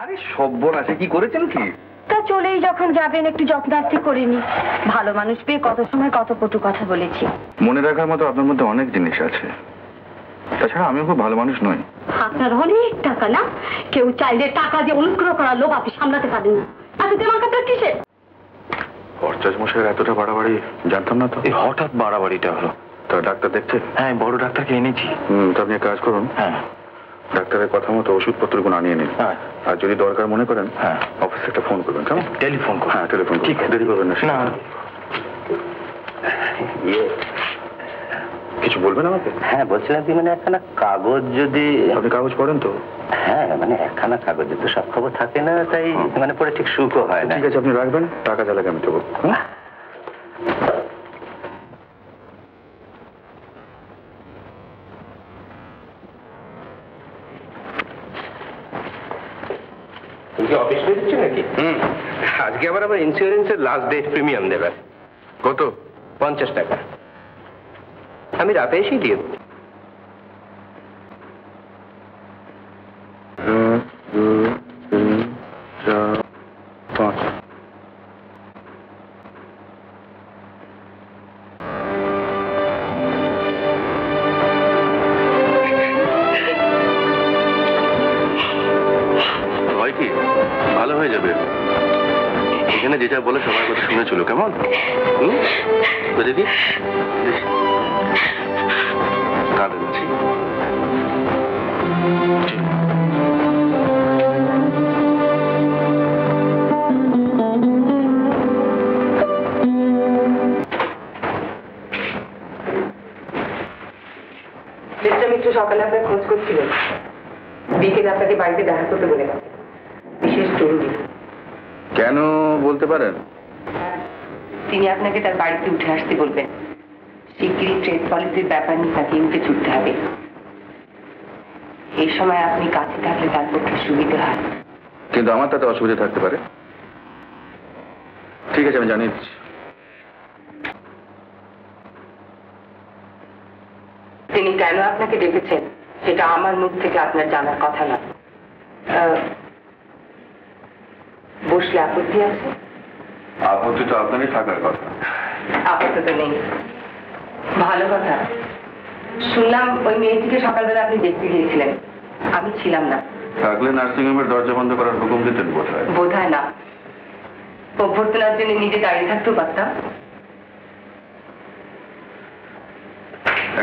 আরে সর্বনাশে কি করেছেন কি? তা চলেই যখন যাবেন একটু যত্নার্থী করিনি। ভালো মানুষ পেয়ে কত সময় কত কটু কথা বলেছি। মনে রাখার মতো আপনার মধ্যে অনেক জিনিস আছে, তাছাড়া আমিও খুব ভালো মানুষ নই। আপনার অনেক টাকা না, কেউ চাইলে টাকা দিয়ে অনুগ্রহ করার লোভ আপনি সামলাতে পারেন না। আচ্ছা তোমার কথা কিসে? ভট্টাচ মশাইয়ের এতটা বাড়াবাড়ি জানতাম না তো। এই হঠাৎ বাড়াবাড়িটা হলো। তা ডাক্তার দেখছে? হ্যাঁ, বড় ডাক্তারকে এনেছি। তো আপনি এক কাজ করুন, হ্যাঁ, ডাক্তারের কথা মতো ওষুধপত্রগুলো আনিয়ে নিন। হ্যাঁ, আর যদি দরকার মনে করেন, হ্যাঁ, অফিসে একটা ফোন করবেন। কেমন? টেলিফোন করুন। হ্যাঁ, টেলিফোন করুন। ঠিক আছে, দেরি করবেন না। না, কিছু বলবেন আমাকে? হ্যাঁ, বলছিলাম কি, মানে একখানা কাগজ যদি... আপনি কাগজ পড়েন তো? হ্যাঁ, মানে একখানা কাগজে তো সব খবর থাকে না, তাই মানে পরে ঠিক সুখও হয় না। ঠিক আছে, আপনি রাখবেন, টাকা চালাকে আমি দেবো। অফিস বেরোচ্ছে নাকি? আজকে আবার ইন্স্যুরেন্সের লাস্ট ডেট প্রিমিয়াম দেবেন। কত? 50 টাকা। আমি রাতে এসেই দিয়ে দেবো। ভালো হয়ে যাবে। এখানে যেটা বলে সবার কথা শুনেছিল, কেমন? বুঝলি? কাঁদেন। মিত্র সকালে আপনার খোঁজ করছিলেন, বিকেলে আপনাকে বাড়িতে দেখা করতে বলে গেছে, বিশেষ জরুরি। কেন বলতে পারেন? তিনি আপনাকে তার বাড়িতে উঠে আসতে বলবেন। শিগগিরই ট্রেড পলিসির ব্যাপার নিয়ে তাকে উঠে ছুটতে হবে। এই সময় আপনি কাছে থাকলে তার পক্ষে সুবিধা হয়। কিন্তু আমার তাতে অসুবিধা থাকতে পারে। ঠিক আছে, আমি জানিয়ে দিচ্ছি। তিনি কেন আপনাকে ডেকেছেন সেটা আমার মুখ থেকে আপনার জানার কথা না। বসলে আপত্তি আছে? আপত্তি তো আপনারই থাকার কথা। আপাতত নেই। ভালো কথা। শুনলাম ওই মেয়েটিকে সকালবেলা আপনি দেখতে গিয়েছিলেন, আমি ছিলাম না। থাকলে নার্সিংহোমের দরজা বন্ধ করার হুকুম দিতেন বোধহয়। বোধহয় না, অভ্যর্থনার জন্য নিজে দাঁড়িয়ে থাকতেও পারতাম।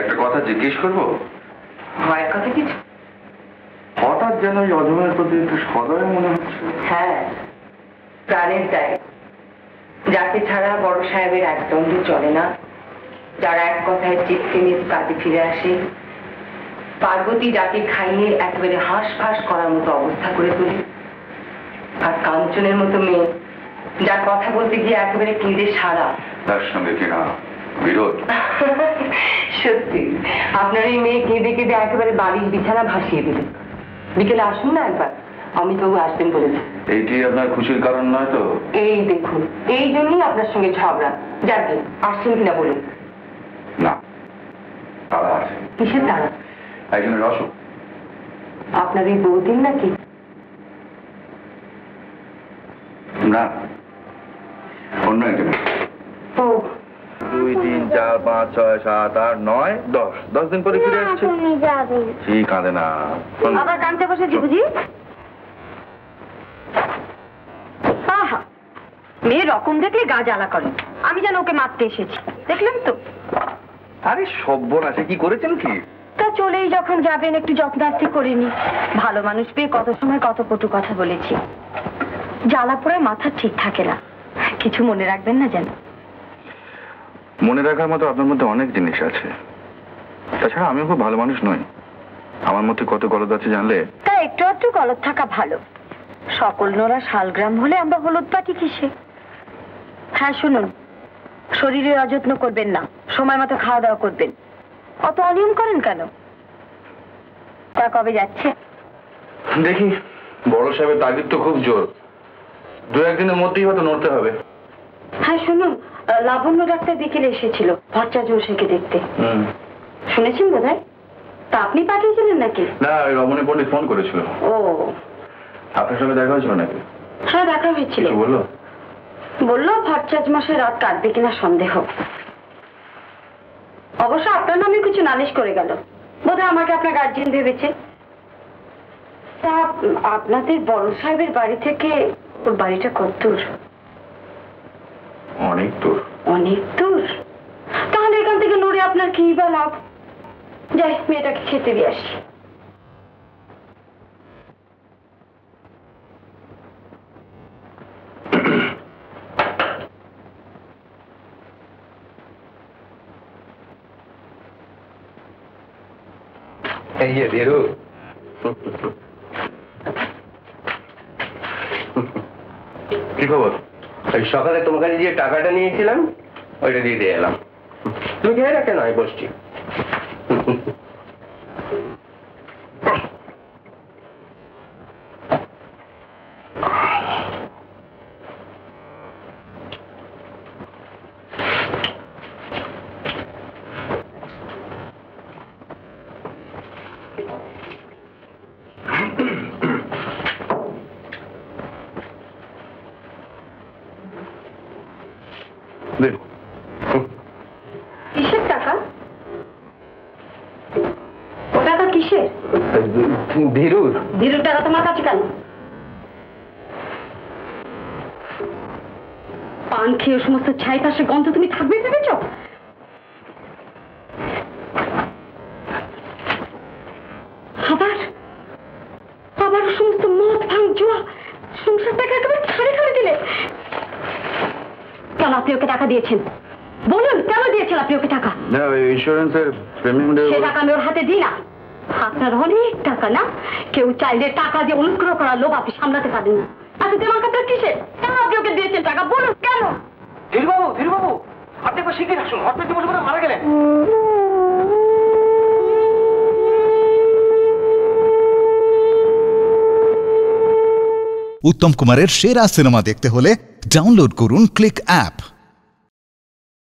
একটা কথা জিজ্ঞেস করবো? ভয়ের কথা কিছু? হঠাৎ যেন ওই অধমের প্রতি একটু সদয় মনে হচ্ছে। হ্যাঁ, প্রাণের দায়। যাকে ছাড়া বড় সাহেবের একদমই চলে না, যারা এক কথায় চিঠি নিয়ে কাজে ফিরে আসে, পার্বতী যাকে খাইয়ে একেবারে হাঁস ফাঁস করার মতো অবস্থা করে তোলে, আর কাঞ্চনের মতো মেয়ে যার কথা বলতে গিয়ে একেবারে কেঁদে সারা। তার সঙ্গে কিনা বিরোধ। সত্যি, আপনার এই মেয়ে কেঁদে কেঁদে একেবারে বাড়ির বিছানা ভাসিয়ে দিল। বিকেলে আসুন না একবার, অমিতবাবু আসবেন বলেছে। এইটি আপনার খুশির কারণ নয় তো? এই দেখুন, এই জন্যই আপনার সঙ্গে ঝগড়া। যাকে আসছেন কিনা বলুন। না, তারা আছে। কিসের তারা? একজনের অসুখ। আপনার এই বৌদিন নাকি? না, অন্য একজন। ও, 2, 3, 4, 5, 6, 7, 8, 9, 10 10 দিন পরে ফিরে আসছে। ঠিক কাঁদে না। আবার কাঁদতে বসেছি বুঝি? আহা, মেয়ে রকম দেখলে গা জ্বালা করে। আমি যেন ওকে মারতে এসেছি, দেখলেন তো? আরে সর্বনাশে কি করেছেন কি? তা চলেই যখন যাবেন একটু যত্নার্থী করিনি। ভালো মানুষ পেয়ে কত সময় কত কটু কথা বলেছি। জ্বালা পড়ে মাথা ঠিক থাকে না। কিছু মনে রাখবেন না যেন। মনে রাখার মতো আপনার মধ্যে অনেক জিনিস আছে, তাছাড়া আমিও খুব ভালো মানুষ নই। আমার মধ্যে কত গলদ আছে জানলে? তা একটু একটু গলদ থাকা ভালো। সকল নোরা শালগ্রাম হলে আমরা হলুদ পাটি কিসে? হ্যাঁ শুনুন, শরীরে অযত্ন করবেন না, সময় মতো খাওয়া দাওয়া করবেন। অত অনিয়ম করেন কেন? তা কবে যাচ্ছে? দেখি, বড় সাহেবের তাগিদ তো খুব জোর। 2-1 দিনের মধ্যেই হয়তো নড়তে হবে। হ্যাঁ শুনুন, লাবণ্য ডাক্তার বিকেলে এসেছিল ভট্টাচার্য মশাইকে দেখতে। শুনেছেন বোধহয়? তা আপনি পাঠিয়েছিলেন নাকি? না, ওই রমণী পণ্ডিত ফোন করেছিল। ও, আপনার সঙ্গে দেখা হয়েছিল নাকি? হ্যাঁ, দেখা হয়েছিল। কিছু বললো? বললো ভট্টাচার্য মশাই রাত কাটবে কিনা সন্দেহ। অবশ্য আপনার নামে কিছু নালিশ করে গেল, বোধহয় আমাকে আপনার গার্জিয়ান ভেবেছে। তা আপনাদের বড় সাহেবের বাড়ি থেকে ওর বাড়িটা কত দূর? অনেক দূর। অনেক দূর? তাহলে এখান থেকে নড়ে আপনার কি বা লাভ? যাই, মেয়েটাকে খেতে দিয়ে আসি। এই যে ধীরু, কি খবর? ওই সকালে তোমার কাছে যে টাকাটা নিয়েছিলাম ওইটা দিয়ে দিয়ে এলাম। তুমি খেয়ে রাখে না, আমি বসছি। কিসের টাকা? ও টাকা কিসের? ধীরুর। ধীরুর টাকা তোমার কাছে কেন? পান খেয়ে সমস্ত ছাই পাশে গন্ধ তুমি থাকবে ভেবেছ? আবার আবার সমস্ত মদ ভাঙ জুয়া সংসারটাকে একেবারে ছাড়ে ছাড়ে দিলে কেন? আপনি ওকে টাকা দিয়েছেন, বলুন কেন দিয়েছেন আপনি ওকে টাকা? না, ওই ইন্স্যুরেন্সের পেমেন্ট। সে টাকা আমি ওর হাতে দিই না। আপনার অনেক টাকা না, কেউ চাইলে টাকা দিয়ে অনুগ্রহ করার লোভ আপনি সামলাতে পারেন না। আচ্ছা, তোমার কাছে কিসের? কেন আপনি ওকে দিয়েছেন টাকা, বলুন কেন? ধীরুবাবু, ধীরুবাবু, আপনি একবার শিগগির আসুন, হঠাৎ বসে বসে মারা গেলেন। উত্তম কুমারের সেরা সিনেমা দেখতে হলে ডাউনলোড করুন ক্লিক অ্যাপ।